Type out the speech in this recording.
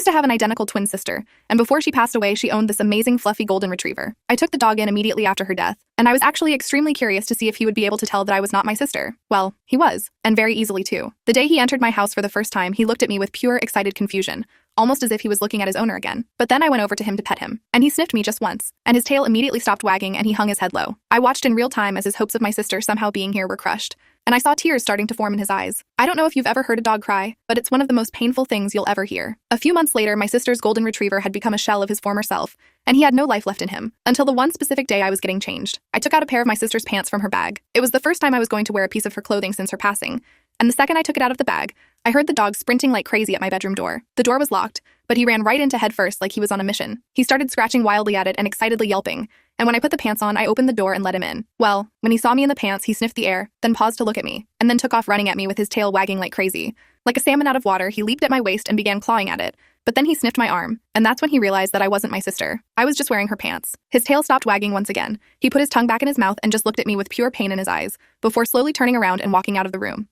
used to have an identical twin sister, and before she passed away, she owned this amazing fluffy golden retriever. I took the dog in immediately after her death, and I was actually extremely curious to see if he would be able to tell that I was not my sister. Well, he was, and very easily too. The day he entered my house for the first time, he looked at me with pure, excited confusion, almost as if he was looking at his owner again. But then I went over to him to pet him, and he sniffed me just once, and his tail immediately stopped wagging and he hung his head low. I watched in real time as his hopes of my sister somehow being here were crushed, and I saw tears starting to form in his eyes. I don't know if you've ever heard a dog cry, but it's one of the most painful things you'll ever hear. A few months later, my sister's golden retriever had become a shell of his former self, and he had no life left in him, until the one specific day I was getting changed. I took out a pair of my sister's pants from her bag. It was the first time I was going to wear a piece of her clothing since her passing, and the second I took it out of the bag, I heard the dog sprinting like crazy at my bedroom door. The door was locked, but he ran right into head first like he was on a mission. He started scratching wildly at it and excitedly yelping, and when I put the pants on, I opened the door and let him in. Well, when he saw me in the pants, he sniffed the air, then paused to look at me, and then took off running at me with his tail wagging like crazy. Like a salmon out of water, he leaped at my waist and began clawing at it, but then he sniffed my arm, and that's when he realized that I wasn't my sister. I was just wearing her pants. His tail stopped wagging once again. He put his tongue back in his mouth and just looked at me with pure pain in his eyes, before slowly turning around and walking out of the room.